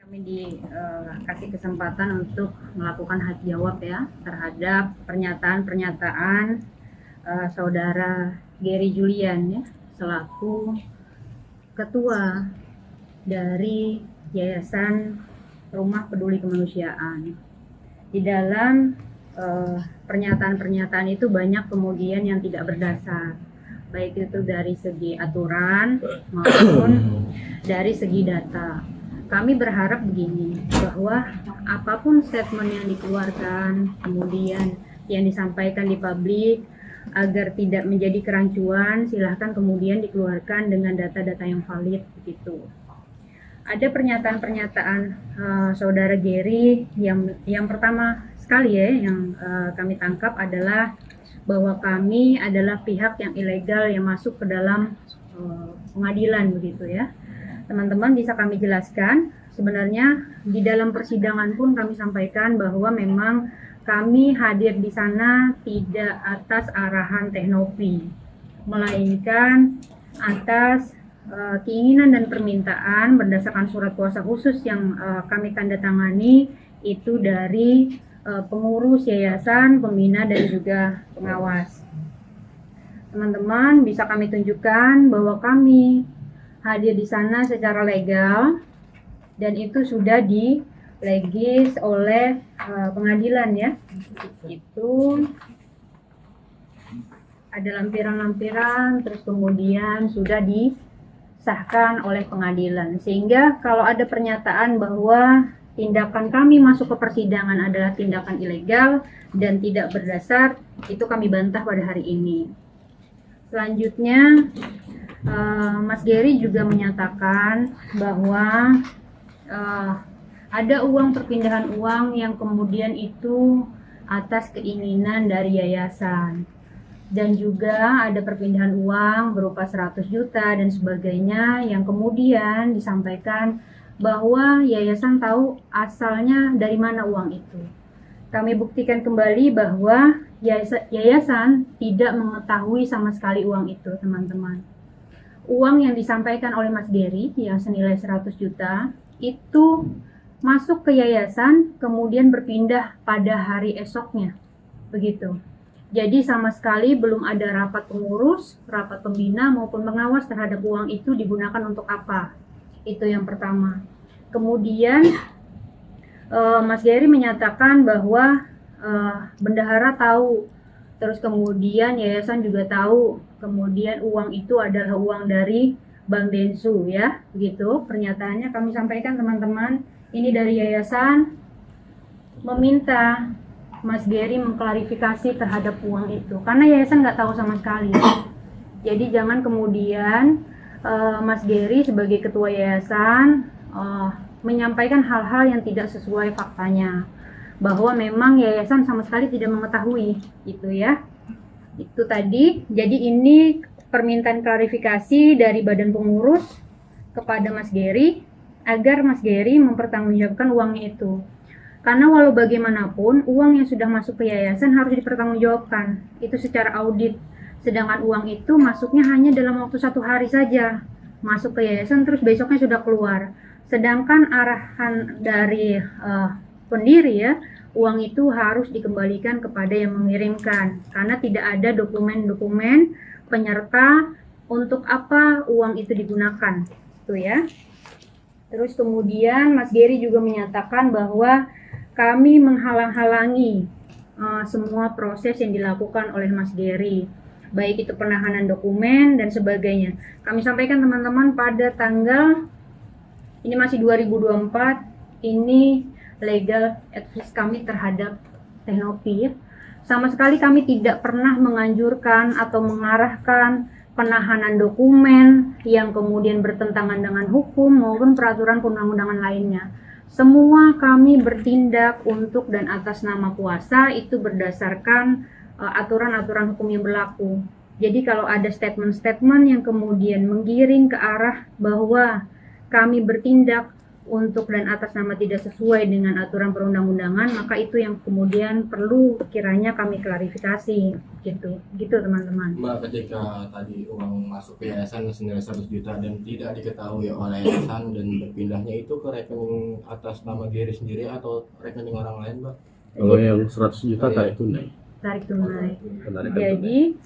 Kami dikasih kesempatan untuk melakukan hak jawab ya terhadap pernyataan-pernyataan saudara Gary Julian ya selaku ketua dari Yayasan Rumah Peduli Kemanusiaan. Di dalam pernyataan-pernyataan itu banyak kemudian yang tidak berdasar, baik itu dari segi aturan maupun dari segi data. Kami berharap begini, bahwa apapun statement yang dikeluarkan, kemudian yang disampaikan di publik, agar tidak menjadi kerancuan, silahkan kemudian dikeluarkan dengan data-data yang valid begitu. Ada pernyataan-pernyataan saudara Gary yang pertama sekali ya yang kami tangkap adalah bahwa kami adalah pihak yang ilegal yang masuk ke dalam pengadilan begitu ya. Teman-teman bisa kami jelaskan, sebenarnya di dalam persidangan pun kami sampaikan bahwa memang kami hadir di sana tidak atas arahan Teknopi, melainkan atas keinginan dan permintaan berdasarkan surat kuasa khusus yang kami tanda tangani itu dari pengurus yayasan, pembina dan juga pengawas. Teman-teman bisa kami tunjukkan bahwa kami hadir di sana secara legal dan itu sudah dilegis oleh pengadilan ya. Itu ada lampiran-lampiran terus kemudian sudah disahkan oleh pengadilan, sehingga kalau ada pernyataan bahwa tindakan kami masuk ke persidangan adalah tindakan ilegal dan tidak berdasar, itu kami bantah pada hari ini. Selanjutnya Mas Gary juga menyatakan bahwa ada uang perpindahan uang yang kemudian itu atas keinginan dari yayasan, dan juga ada perpindahan uang berupa 100 juta dan sebagainya yang kemudian disampaikan bahwa yayasan tahu asalnya dari mana uang itu. Kami buktikan kembali bahwa yayasan tidak mengetahui sama sekali uang itu, teman-teman. Uang yang disampaikan oleh Mas Gary yang senilai 100 juta itu masuk ke yayasan kemudian berpindah pada hari esoknya begitu. Jadi sama sekali belum ada rapat pengurus, rapat pembina maupun pengawas terhadap uang itu digunakan untuk apa. Itu yang pertama. Kemudian Mas Gary menyatakan bahwa bendahara tahu, terus kemudian yayasan juga tahu, kemudian uang itu adalah uang dari Bank Densu ya, begitu pernyataannya. Kami sampaikan teman-teman, ini dari yayasan meminta Mas Gary mengklarifikasi terhadap uang itu, karena yayasan nggak tahu sama sekali. Jadi jangan kemudian Mas Gary sebagai ketua yayasan menyampaikan hal-hal yang tidak sesuai faktanya, bahwa memang yayasan sama sekali tidak mengetahui itu ya. Itu tadi. Jadi ini permintaan klarifikasi dari badan pengurus kepada Mas Gary agar Mas Gary mempertanggungjawabkan uangnya itu. Karena walau bagaimanapun uang yang sudah masuk ke yayasan harus dipertanggungjawabkan. Itu secara audit. Sedangkan uang itu masuknya hanya dalam waktu 1 hari saja. Masuk ke yayasan terus besoknya sudah keluar. Sedangkan arahan dari pendiri ya, uang itu harus dikembalikan kepada yang mengirimkan, karena tidak ada dokumen-dokumen penyerta untuk apa uang itu digunakan itu ya. Terus kemudian Mas Gary juga menyatakan bahwa kami menghalang-halangi semua proses yang dilakukan oleh Mas Gary, baik itu penahanan dokumen dan sebagainya. Kami sampaikan teman-teman pada tanggal ini masih 2024, ini legal advice kami terhadap Teknopi. Sama sekali kami tidak pernah menganjurkan atau mengarahkan penahanan dokumen yang kemudian bertentangan dengan hukum maupun peraturan perundang-undangan lainnya. Semua kami bertindak untuk dan atas nama kuasa itu berdasarkan aturan-aturan hukum yang berlaku. Jadi kalau ada statement-statement yang kemudian menggiring ke arah bahwa kami bertindak untuk dan atas nama tidak sesuai dengan aturan perundang-undangan, maka itu yang kemudian perlu kiranya kami klarifikasi gitu teman-teman. Mbak, ketika tadi uang masuk ke yayasan senilai 100 juta dan tidak diketahui oleh yayasan dan berpindahnya itu ke rekening atas nama Gary sendiri atau rekening orang lain, Mbak? Kalau yang 100 juta tarik tunai. Jadi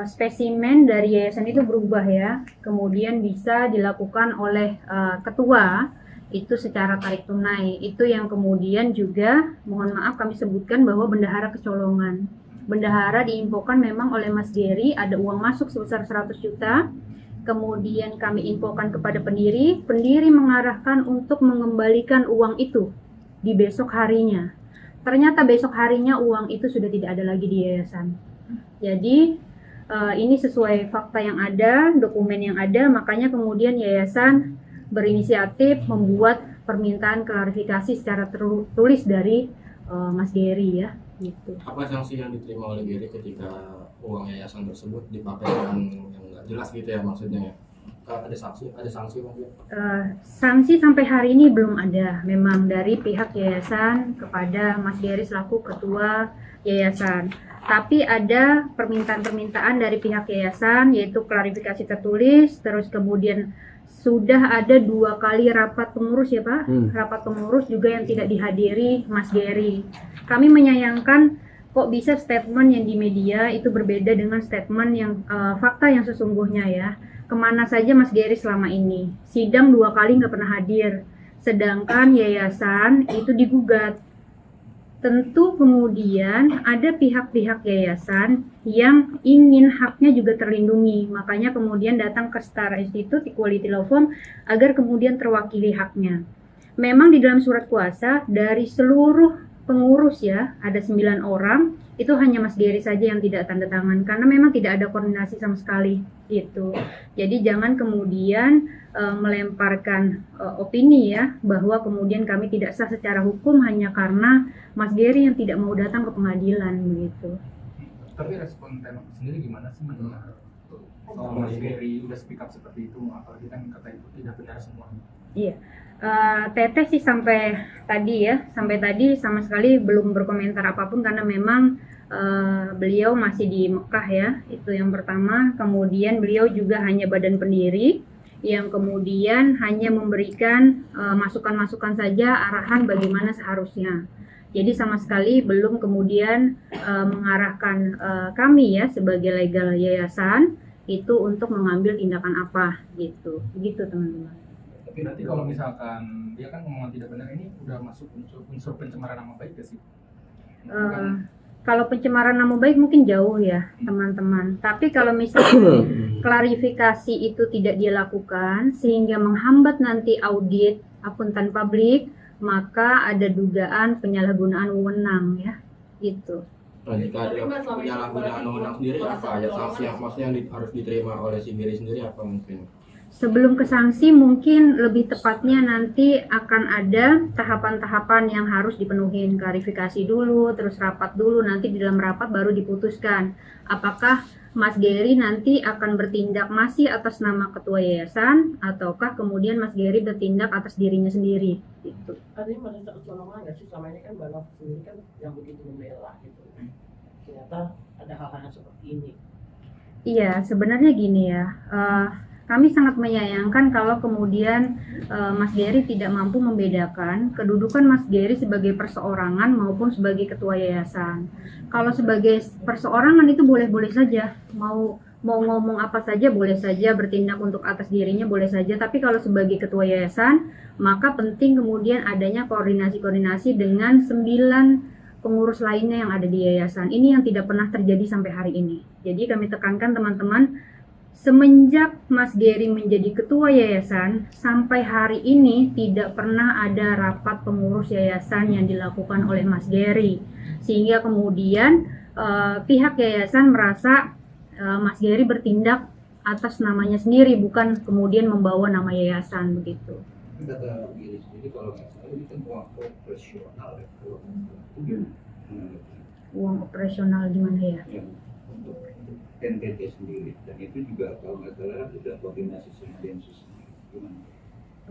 spesimen dari yayasan itu berubah ya, kemudian bisa dilakukan oleh ketua itu secara tarik tunai. Itu yang kemudian juga mohon maaf kami sebutkan bahwa bendahara kecolongan. Bendahara diinfokan memang oleh Mas Gary ada uang masuk sebesar 100 juta. Kemudian kami infokan kepada pendiri mengarahkan untuk mengembalikan uang itu di besok harinya. Ternyata besok harinya uang itu sudah tidak ada lagi di yayasan. Jadi ini sesuai fakta yang ada, dokumen yang ada, makanya kemudian yayasan berinisiatif membuat permintaan klarifikasi secara tertulis dari Mas Gary ya. Gitu. Apa sanksi yang diterima oleh Gary ketika uang yayasan tersebut dipakai dengan yang nggak jelas gitu ya maksudnya ya? Ada sanksi mungkin? Sanksi sampai hari ini belum ada memang dari pihak yayasan kepada Mas Gary selaku ketua yayasan. Tapi ada permintaan-permintaan dari pihak yayasan yaitu klarifikasi tertulis, terus kemudian sudah ada 2 kali rapat pengurus ya Pak, rapat pengurus juga yang tidak dihadiri Mas Gary. Kami menyayangkan kok bisa statement yang di media itu berbeda dengan statement yang fakta yang sesungguhnya ya. Kemana saja Mas Gary selama ini? Sidang 2 kali nggak pernah hadir, sedangkan yayasan itu digugat. Tentu kemudian ada pihak-pihak yayasan yang ingin haknya juga terlindungi, makanya kemudian datang ke Setara Institute Equality Law Firm agar kemudian terwakili haknya. Memang di dalam surat kuasa dari seluruh pengurus ya, ada 9 orang, itu hanya Mas Gary saja yang tidak tanda tangan karena memang tidak ada koordinasi sama sekali gitu. Jadi jangan kemudian melemparkan opini ya bahwa kemudian kami tidak sah secara hukum hanya karena Mas Gary yang tidak mau datang ke pengadilan begitu. Tapi respon Tenok sendiri gimana sih mendengar soal Mas Gary udah speak up seperti itu, apalagi kan kata itu tidak benar semuanya? Iya. Teteh sih sampai tadi sama sekali belum berkomentar apapun karena memang beliau masih di Mekah ya, itu yang pertama. Kemudian beliau juga hanya badan pendiri yang kemudian hanya memberikan masukan-masukan saja, arahan bagaimana seharusnya. Jadi sama sekali belum kemudian mengarahkan kami ya sebagai legal yayasan itu untuk mengambil tindakan apa gitu teman-teman. Tapi nanti kalau misalkan dia kan ngomong tidak benar, ini udah masuk unsur pencemaran nama baik gak sih? Kalau pencemaran nama baik mungkin jauh ya teman-teman. Tapi kalau misalnya klarifikasi itu tidak dilakukan sehingga menghambat nanti audit akuntan publik, maka ada dugaan penyalahgunaan wewenang ya gitu. Nah, jika ada penyalahgunaan wewenang sendiri apa ya sanksi yang maksudnya harus diterima oleh si Gary sendiri apa mungkin? Sebelum ke sanksi mungkin lebih tepatnya nanti akan ada tahapan-tahapan yang harus dipenuhi, klarifikasi dulu, terus rapat dulu, nanti di dalam rapat baru diputuskan apakah Mas Gary nanti akan bertindak masih atas nama ketua yayasan ataukah kemudian Mas Gary bertindak atas dirinya sendiri gitu. Artinya masih kecolongan nggak sih selama ini kan Mbak Nov sendiri kan yang begitu membela gitu, ternyata ada hal-hal seperti ini. Iya sebenarnya gini ya. Kami sangat menyayangkan kalau kemudian Mas Gary tidak mampu membedakan kedudukan Mas Gary sebagai perseorangan maupun sebagai ketua yayasan. Kalau sebagai perseorangan itu boleh-boleh saja, mau ngomong apa saja boleh saja, bertindak untuk atas dirinya boleh saja. Tapi kalau sebagai ketua yayasan, maka penting kemudian adanya koordinasi-koordinasi dengan 9 pengurus lainnya yang ada di yayasan. Ini yang tidak pernah terjadi sampai hari ini. Jadi kami tekankan teman-teman, semenjak Mas Gary menjadi ketua yayasan sampai hari ini tidak pernah ada rapat pengurus yayasan yang dilakukan oleh Mas Gary, sehingga kemudian pihak yayasan merasa Mas Gary bertindak atas namanya sendiri, bukan kemudian membawa nama yayasan begitu. Kata Gary sendiri kalau nggak salah ini kan uang operasional ya, uang operasional gimana ya? Untuk NTT sendiri, dan itu juga kalau nggak salah sudah koordinasi sama Densus gimana?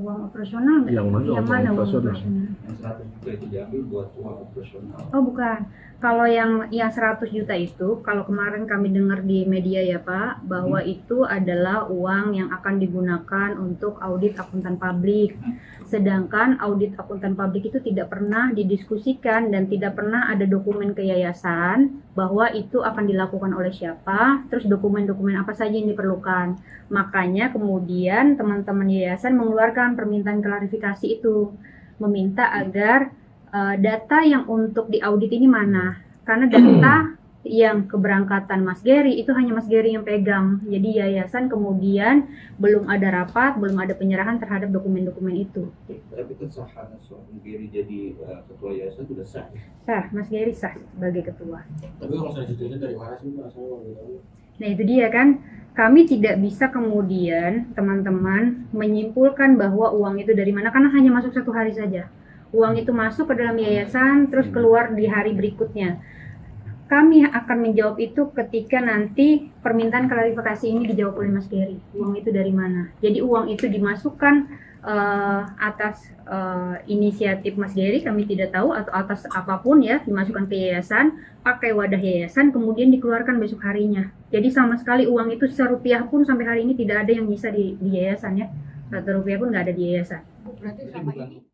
Uang operasional nggak? Yang mana uang uang operasional? Yang 100 juta itu diambil buat uang operasional. Oh bukan. Kalau yang 100 juta itu, kalau kemarin kami dengar di media ya Pak, bahwa itu adalah uang yang akan digunakan untuk audit akuntan publik. Sedangkan audit akuntan publik itu tidak pernah didiskusikan dan tidak pernah ada dokumen ke yayasan bahwa itu akan dilakukan oleh siapa, terus dokumen-dokumen apa saja yang diperlukan. Makanya kemudian teman-teman yayasan mengeluarkan permintaan klarifikasi itu, meminta agar data yang untuk diaudit ini mana? Karena data yang keberangkatan Mas Gary itu hanya Mas Gary yang pegang. Jadi yayasan kemudian belum ada rapat, belum ada penyerahan terhadap dokumen-dokumen itu. Tapi kesahan seorang Gary jadi ketua yayasan sudah sah. Sah, Mas Gary sah sebagai ketua. Tapi uang 100 juta dari mana sih Pak? Saya mau tahu. Nah itu dia kan, kami tidak bisa kemudian teman-teman menyimpulkan bahwa uang itu dari mana karena hanya masuk 1 hari saja. Uang itu masuk ke dalam yayasan, terus keluar di hari berikutnya. Kami akan menjawab itu ketika nanti permintaan klarifikasi ini dijawab oleh Mas Gary. Uang itu dari mana? Jadi uang itu dimasukkan atas inisiatif Mas Gary, kami tidak tahu, atau atas apapun ya, dimasukkan ke yayasan, pakai wadah yayasan, kemudian dikeluarkan besok harinya. Jadi sama sekali uang itu serupiah pun sampai hari ini tidak ada yang bisa di yayasan ya. 1 rupiah pun nggak ada di yayasan. Berarti Jadi selama bukan ini